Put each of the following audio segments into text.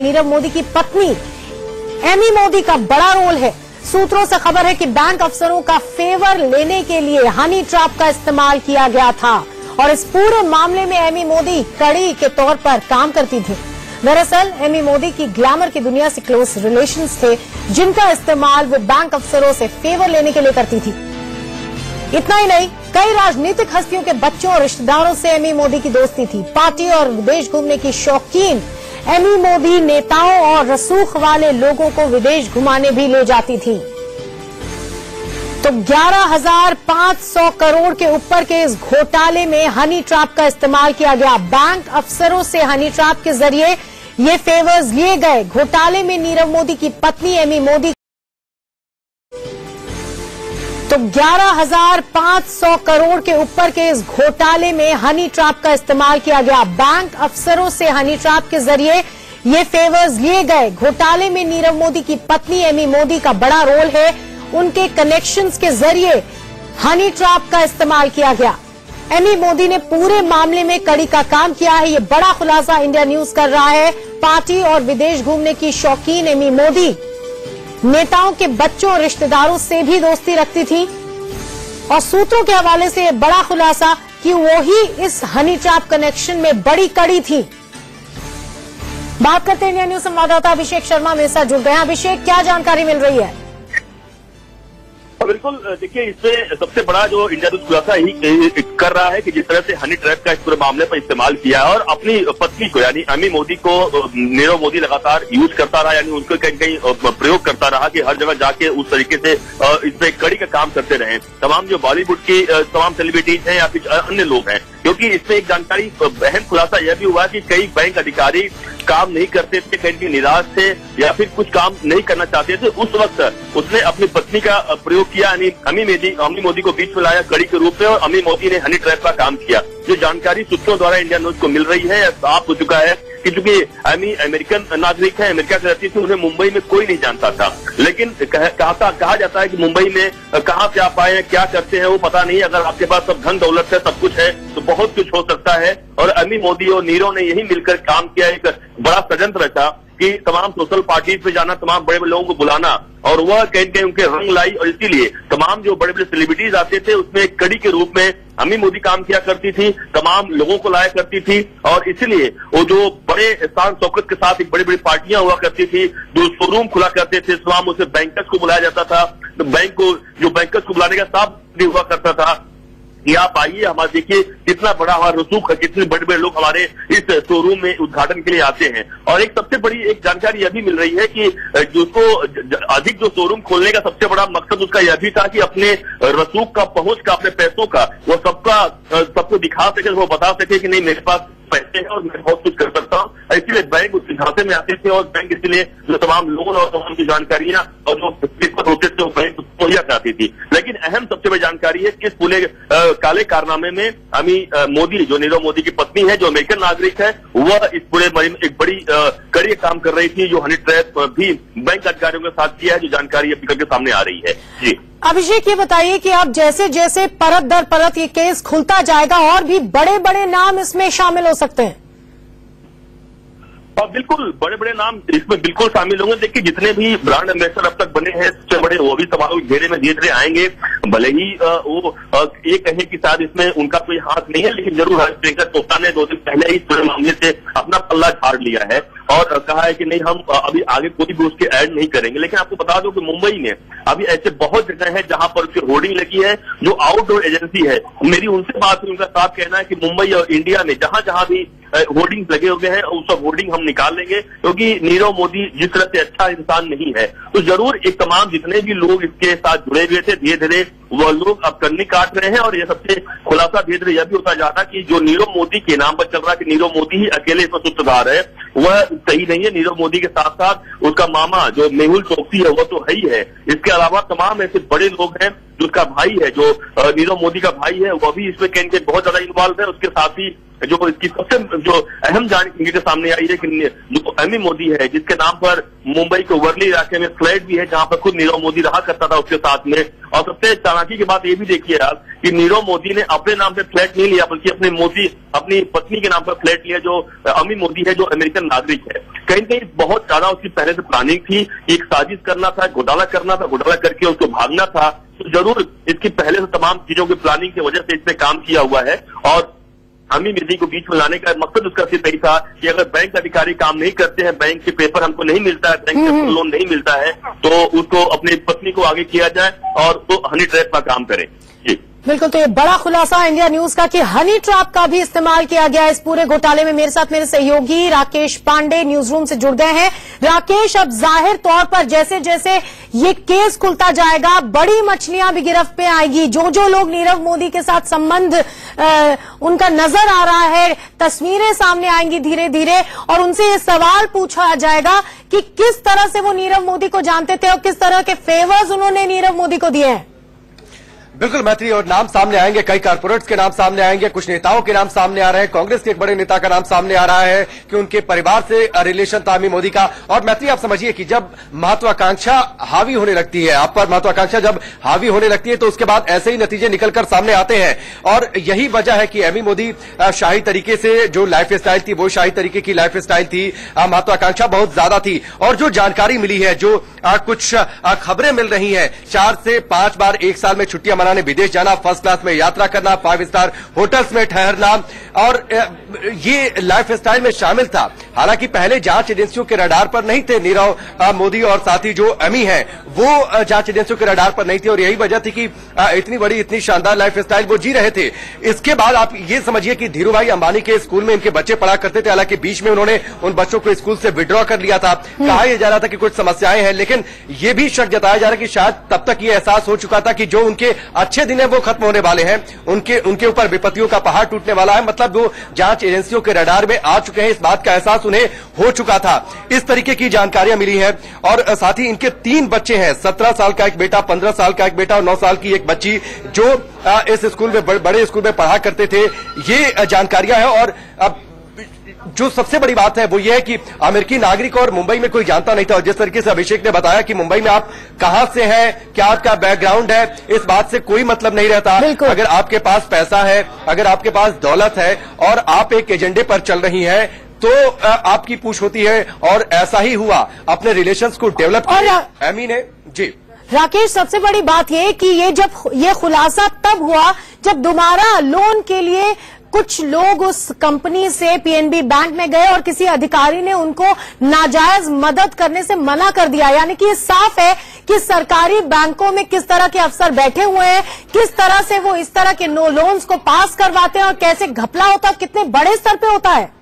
नीरव मोदी की पत्नी एमी मोदी का बड़ा रोल है। सूत्रों से खबर है कि बैंक अफसरों का फेवर लेने के लिए हनी ट्रैप का इस्तेमाल किया गया था और इस पूरे मामले में एमी मोदी कड़ी के तौर पर काम करती थी। दरअसल एमी मोदी की ग्लैमर की दुनिया से क्लोज रिलेशंस थे, जिनका इस्तेमाल वो बैंक अफसरों से फेवर लेने के लिए करती थी। इतना ही नहीं, कई राजनीतिक हस्तियों के बच्चों और रिश्तेदारों से एमी मोदी की दोस्ती थी। पार्टी और विदेश घूमने की शौकीन एमी मोदी नेताओं और रसूख वाले लोगों को विदेश घुमाने भी ले जाती थी। तो 11,500 करोड़ के ऊपर के इस घोटाले में हनी ट्रैप का इस्तेमाल किया गया। बैंक अफसरों से हनी ट्रैप के जरिए ये फेवर्स लिए गए। घोटाले में नीरव मोदी की पत्नी एमी मोदी तो 11,500 करोड़ के ऊपर के इस घोटाले में हनी ट्रैप का इस्तेमाल किया गया। बैंक अफसरों से हनी ट्रैप के जरिए ये फेवर्स लिए गए। घोटाले में नीरव मोदी की पत्नी एमी मोदी का बड़ा रोल है। उनके कनेक्शंस के जरिए हनी ट्रैप का इस्तेमाल किया गया। एमी मोदी ने पूरे मामले में कड़ी का काम किया है। ये बड़ा खुलासा इंडिया न्यूज कर रहा है। पार्टी और विदेश घूमने की शौकीन एमी मोदी नेताओं के बच्चों और रिश्तेदारों से भी दोस्ती रखती थी और सूत्रों के हवाले से बड़ा खुलासा कि वो ही इस हनी ट्रैप कनेक्शन में बड़ी कड़ी थी। बात करते हैं इंडिया न्यूज संवाददाता अभिषेक शर्मा मेरे साथ जुड़ गए हैं। अभिषेक, क्या जानकारी मिल रही है? बिल्कुल, देखिए इसमें सबसे बड़ा जो इंडिया न्यूज खुलासा ही कर रहा है कि जिस तरह से हनी ट्रैप का इस पूरे मामले पर इस्तेमाल किया है और अपनी पत्नी को यानी एमी मोदी को नीरव मोदी लगातार यूज करता रहा, यानी उनको कहीं कहीं प्रयोग करता रहा कि हर जगह जाके उस तरीके से इसमें कड़ी का काम करते रहे। तमाम जो बॉलीवुड की तमाम सेलिब्रिटीज हैं या फिर अन्य लोग हैं, क्योंकि इसमें एक जानकारी अहम खुलासा यह भी हुआ कि कई बैंक अधिकारी काम नहीं करते थे, कहीं निराश थे या फिर कुछ काम नहीं करना चाहते थे। उस वक्त उसने अपनी पत्नी का प्रयोग किया, यानी एमी मोदी को बीच में लाया कड़ी के रूप में और एमी मोदी ने हनी ट्रैप का काम किया। जो जानकारी सूत्रों द्वारा इंडिया न्यूज को मिल रही है, साफ हो चुका है कि चूंकि एमी अमेरिकन नागरिक है, अमेरिका से रहती थी, उन्हें मुंबई में कोई नहीं जानता था। लेकिन कहा जाता है कि मुंबई में कहां से आप आए हैं, क्या करते हैं वो पता नहीं। अगर आपके पास सब धन दौलत है, सब कुछ है, तो बहुत कुछ हो सकता है। और एमी मोदी और नीरव ने यही मिलकर काम किया, एक बड़ा षड्यंत्र रचा कि तमाम सोशल पार्टीज पे जाना, तमाम बड़े बड़े लोगों को बुलाना, और वह कहीं कहीं उनके रंग लाई। और इसीलिए तमाम जो बड़े बड़े सेलिब्रिटीज आते थे उसमें एक कड़ी के रूप में एमी मोदी काम किया करती थी, तमाम लोगों को लाया करती थी। और इसलिए वो जो बड़े शान शौकत के साथ एक बड़ी बड़ी पार्टियां हुआ करती थी, जो शोरूम खुला करते थे, तमाम उसे बैंकर्स को बुलाया जाता था। तो बैंकर्स को बुलाने का साफ भी हुआ करता था कि आप आइए, हमारे देखिए कितना बड़ा हमारा रसूख है, कितने बड़े बड़े लोग हमारे इस शोरूम में उद्घाटन के लिए आते हैं। और एक सबसे बड़ी एक जानकारी यह भी मिल रही है कि जिसको अधिक जो शोरूम खोलने का सबसे बड़ा मकसद उसका यह भी था कि अपने रसूख का, पहुंच का, अपने पैसों का वो सबको दिखा सके, वो बता सके कि नहीं मेरे पास पैसे हैं और मैं बहुत कुछ कर सकता हूँ। इसलिए बैंक उस झांसे में आते थे और बैंक इसलिए जो तमाम लोगों और तमाम की जानकारियां और जो पेपर होते थे वो बैंक मुहैया कराती थी। लेकिन अहम सबसे बड़ी जानकारी है कि इस पूरे काले कारनामे में एमी मोदी, जो नीरव मोदी की पत्नी है, जो अमेरिकन नागरिक है, वह इस पूरे एक बड़ी कड़ी काम कर रही थी, जो हनी ट्रैप भी बैंक अधिकारियों के साथ किया है, जो जानकारी अभी करके सामने आ रही है। जी अभिषेक, ये बताइए कि अब जैसे जैसे परत दर परत ये केस खुलता जाएगा और भी बड़े बड़े नाम इसमें शामिल हो सकते हैं। और बिल्कुल बड़े बड़े नाम इसमें बिल्कुल शामिल होंगे। देखिए जितने भी ब्रांड एम्बेसडर अब तक बने हैं सबसे बड़े, वो भी समारोह घेरे में धीरे धीरे आएंगे। भले ही वो ये कहे कि शायद इसमें उनका कोई हाथ नहीं है, लेकिन जरूर प्रियंका चोपड़ा ने 2 दिन पहले ही पूरे मामले से अपना पल्ला झाड़ लिया है और कहा है कि नहीं, हम अभी आगे कोई भी उसके ऐड नहीं करेंगे। लेकिन आपको बता दो कि मुंबई में अभी ऐसे बहुत जगह है जहां पर उसकी होर्डिंग लगी है, जो आउटडोर एजेंसी है। मेरी उनसे बात हुई, उनका साफ कहना है कि मुंबई और इंडिया में जहां जहां भी होर्डिंग लगे हुए हैं उस सब होर्डिंग हम निकाल लेंगे, क्योंकि नीरव मोदी जिस तरह से अच्छा इंसान नहीं है। तो जरूर एक तमाम जितने भी लोग इसके साथ जुड़े हुए थे, धीरे धीरे वह लोग अब कन्नी काट रहे हैं। और यह सबसे खुलासा धीरे धीरे यह भी होता जा रहा कि जो नीरव मोदी के नाम पर चल रहा कि नीरव मोदी ही अकेले इसमें सूत्रधार है, वह सही नहीं है। नीरव मोदी के साथ साथ उसका मामा जो मेहुल चोकसी है, वह तो है ही है। इसके अलावा तमाम ऐसे बड़े लोग हैं, जो उसका भाई है, जो नीरव मोदी का भाई है, वह भी इसमें कहीं बहुत ज्यादा इन्वॉल्व है। उसके साथ ही जो इसकी सबसे जो अहम जानकारी सामने आई है कि जो एमी मोदी है, जिसके नाम पर मुंबई के वर्ली इलाके में फ्लैट भी है जहां पर खुद नीरव मोदी रहा करता था उसके साथ में। और सबसे चालाकी की बात ये भी देखिए आप कि नीरव मोदी ने अपने नाम पे फ्लैट नहीं लिया, बल्कि अपनी पत्नी के नाम पर फ्लैट लिया, जो एमी मोदी है, जो अमेरिकन नागरिक है। कहीं न कहीं बहुत ज्यादा उसकी पहले से प्लानिंग थी, एक साजिश करना था, घोटाला करना था, घोटाला करके उसको भागना था। तो जरूर इसकी पहले से तमाम चीजों की प्लानिंग की वजह से इसने काम किया हुआ है। और एमी मोदी को बीच में लाने का मकसद उसका सिर्फ यही था कि अगर बैंक अधिकारी काम नहीं करते हैं, बैंक के पेपर हमको नहीं मिलता है, बैंक से लोन नहीं मिलता है, तो उसको अपनी पत्नी को आगे किया जाए और वो हनी ट्रैप का काम करे। जी बिल्कुल, तो ये बड़ा खुलासा इंडिया न्यूज का कि हनी ट्रैप का भी इस्तेमाल किया गया इस पूरे घोटाले में। मेरे साथ मेरे सहयोगी राकेश पांडे न्यूज रूम से जुड़ गए हैं। राकेश, अब जाहिर तौर पर जैसे जैसे ये केस खुलता जाएगा, बड़ी मछलियां भी गिरफ्त पे आएगी। जो लोग नीरव मोदी के साथ संबंध उनका नजर आ रहा है, तस्वीरें सामने आएंगी धीरे धीरे, और उनसे ये सवाल पूछा जाएगा कि किस तरह से वो नीरव मोदी को जानते थे और किस तरह के फेवर्स उन्होंने नीरव मोदी को दिए हैं। बिल्कुल मैत्री, और नाम सामने आएंगे, कई कारपोरेट्स के नाम सामने आएंगे, कुछ नेताओं के नाम सामने आ रहे हैं। कांग्रेस के एक बड़े नेता का नाम सामने आ रहा है कि उनके परिवार से रिलेशन था एमी मोदी का। और मैत्री, आप समझिए कि जब महत्वाकांक्षा हावी होने लगती है, आप पर महत्वाकांक्षा जब हावी होने लगती है, तो उसके बाद ऐसे ही नतीजे निकलकर सामने आते हैं। और यही वजह है कि एमी मोदी शाही तरीके से जो लाइफ स्टाइल थी, वो शाही तरीके की लाइफ स्टाइल थी, महत्वाकांक्षा बहुत ज्यादा थी। और जो जानकारी मिली है, जो कुछ खबरें मिल रही है, 4 से 5 बार एक साल में छुट्टियां मनाने विदेश जाना, फर्स्ट क्लास में यात्रा करना, 5 स्टार होटल्स में ठहरना, और ये लाइफ स्टाइल में शामिल था। हालांकि पहले जांच एजेंसियों के रडार पर नहीं थे नीरव मोदी, और साथ ही जो एमी है वो जांच एजेंसियों के रडार पर नहीं थे। और यही वजह थी कि इतनी बड़ी, इतनी शानदार लाइफ स्टाइल वो जी रहे थे। इसके बाद आप ये समझिए कि धीरूभाई अंबानी के स्कूल में इनके बच्चे पढ़ा करते थे। हालांकि बीच में उन्होंने उन बच्चों को स्कूल से विड्रॉ कर लिया था। कहा यह जा रहा था कि कुछ समस्याएं हैं, लेकिन ये भी शक जताया जा रहा है कि शायद तब तक ये एहसास हो चुका था कि जो उनके अच्छे दिन है वो खत्म होने वाले हैं, उनके ऊपर विपत्तियों का पहाड़ टूटने वाला है। मतलब वो जांच एजेंसियों के रडार में आ चुके हैं, इस बात का एहसास उन्हें हो चुका था। इस तरीके की जानकारियां मिली हैं। और साथ ही इनके 3 बच्चे हैं, 17 साल का एक बेटा, 15 साल का एक बेटा और 9 साल की एक बच्ची, जो इस स्कूल में, बड़े स्कूल में पढ़ा करते थे। ये जानकारियां हैं। और अब जो सबसे बड़ी बात है वो ये है कि अमेरिकी नागरिक और मुंबई में कोई जानता नहीं था। और जिस तरीके से अभिषेक ने बताया कि मुंबई में आप कहां से हैं, क्या आपका बैकग्राउंड है, इस बात से कोई मतलब नहीं रहता। अगर आपके पास पैसा है, अगर आपके पास दौलत है और आप एक एजेंडे पर चल रही हैं, तो आपकी पूछ होती है। और ऐसा ही हुआ, अपने रिलेशंस को डेवलप किया एमी ने। जी राकेश, सबसे बड़ी बात यह कि ये खुलासा तब हुआ जब दोबारा लोन के लिए कुछ लोग उस कंपनी से पीएनबी बैंक में गए और किसी अधिकारी ने उनको नाजायज मदद करने से मना कर दिया। यानी कि ये साफ है कि सरकारी बैंकों में किस तरह के अफसर बैठे हुए हैं, किस तरह से वो इस तरह के नो लोन्स को पास करवाते हैं और कैसे घपला होता है, कितने बड़े स्तर पे होता है।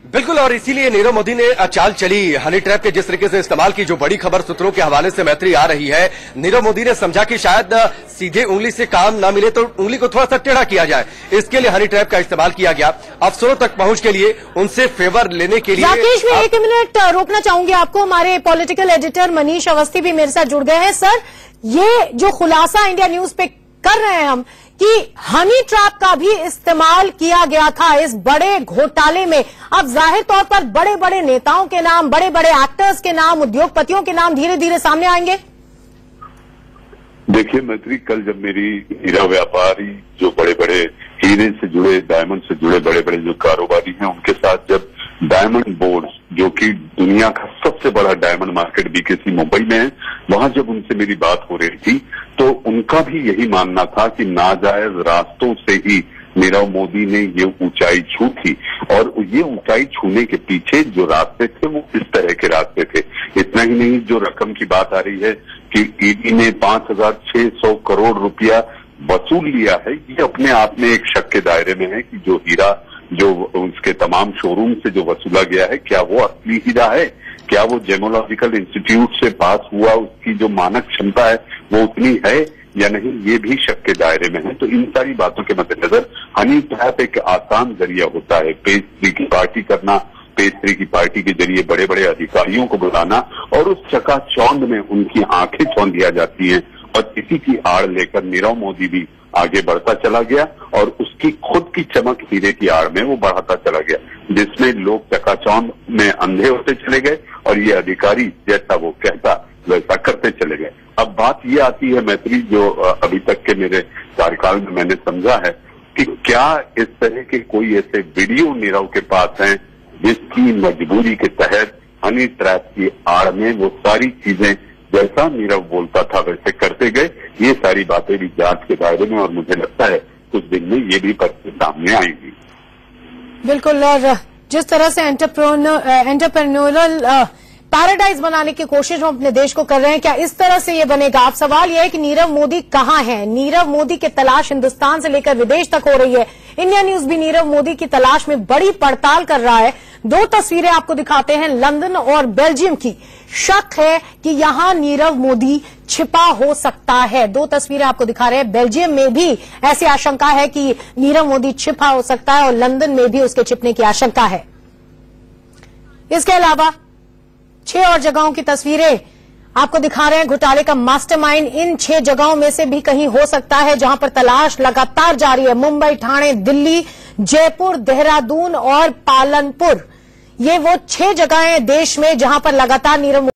बिल्कुल, और इसीलिए नीरव मोदी ने चाल चली हनी ट्रैप के जिस तरीके से इस्तेमाल की। जो बड़ी खबर सूत्रों के हवाले से मैत्री आ रही है, नीरव मोदी ने समझा कि शायद सीधे उंगली से काम ना मिले तो उंगली को थोड़ा सा टेढ़ा किया जाए, इसके लिए हनी ट्रैप का इस्तेमाल किया गया, अफसरों तक पहुंच के लिए, उनसे फेवर लेने के लिए। राकेश, मैं 1 मिनट रोकना चाहूंगी आपको। हमारे पॉलिटिकल एडिटर मनीष अवस्थी भी मेरे साथ जुड़ गए हैं। सर, ये जो खुलासा इंडिया न्यूज पे कर रहे हैं हम कि हनी ट्रैप का भी इस्तेमाल किया गया था इस बड़े घोटाले में, अब जाहिर तौर पर बड़े बड़े नेताओं के नाम, बड़े बड़े एक्टर्स के नाम, उद्योगपतियों के नाम धीरे धीरे सामने आएंगे। देखिए मैत्री, कल जब मेरी हीरा व्यापारी, जो बड़े बड़े हीरे से जुड़े, डायमंड से जुड़े बड़े बड़े जो कारोबारी हैं, उनके साथ जब डायमंड बोर्ड, जो कि दुनिया का सबसे बड़ा डायमंड मार्केट बीकेसी मुंबई में है, वहां जब उनसे मेरी बात हो रही थी, तो उनका भी यही मानना था कि नाजायज रास्तों से ही नीरव मोदी ने ये ऊंचाई छू थी। और ये ऊंचाई छूने के पीछे जो रास्ते थे वो इस तरह के रास्ते थे। इतना ही नहीं, जो रकम की बात आ रही है कि ईडी ने 5,600 करोड़ रुपया वसूल लिया है, ये अपने आप में एक शक के दायरे में है कि जो हीरा, जो उसके तमाम शोरूम से जो वसूला गया है, क्या वो असली हीरा है, क्या वो जेमोलॉजिकल इंस्टीट्यूट से पास हुआ, उसकी जो मानक क्षमता है वो उतनी है या नहीं, ये भी शक के दायरे में है। तो इन सारी बातों के मद्देनजर हनी ट्रैप एक आसान जरिया होता है पेज 3 की पार्टी करना, पेज 3 की पार्टी के जरिए बड़े बड़े अधिकारियों को बुलाना और उस चकाचौंध में उनकी आंखें चौंधिया जाती हैं। और इसी की आड़ लेकर नीरव मोदी भी आगे बढ़ता चला गया और उसकी खुद की चमक हीरे की आड़ में वो बढ़ाता चला गया, जिसमें लोग चकाचौंध में अंधे होते चले गए और ये अधिकारी जैसा वो कहता वैसा करते चले गए। अब बात ये आती है मैत्री, जो अभी तक के मेरे कार्यकाल में मैंने समझा है कि क्या इस तरह के कोई ऐसे वीडियो नीरव के पास हैं जिसकी मजबूरी के तहत हनी ट्रैप की आड़ में वो सारी चीजें जैसा नीरव बोलता था वैसे करते गए। ये सारी बातें भी जांच के दायरे में और मुझे लगता है कुछ दिन में ये भी बातें सामने आएंगी। बिल्कुल, और जिस तरह से एंटरप्रेन्योरल पैराडाइज बनाने की कोशिश हम अपने देश को कर रहे हैं, क्या इस तरह से ये बनेगा? अब सवाल यह है कि नीरव मोदी कहाँ है? नीरव मोदी की तलाश हिंदुस्तान से लेकर विदेश तक हो रही है। इंडिया न्यूज भी नीरव मोदी की तलाश में बड़ी पड़ताल कर रहा है। दो तस्वीरें आपको दिखाते हैं, लंदन और बेल्जियम की। शक है कि यहां नीरव मोदी छिपा हो सकता है। दो तस्वीरें आपको दिखा रहे हैं, बेल्जियम में भी ऐसी आशंका है कि नीरव मोदी छिपा हो सकता है और लंदन में भी उसके छिपने की आशंका है। इसके अलावा 6 और जगहों की तस्वीरें आपको दिखा रहे हैं। घोटाले का मास्टरमाइंड इन 6 जगहों में से भी कहीं हो सकता है, जहां पर तलाश लगातार जारी है। मुंबई, ठाणे, दिल्ली, जयपुर, देहरादून और पालनपुर, ये वो 6 जगहें देश में जहां पर लगातार नीरव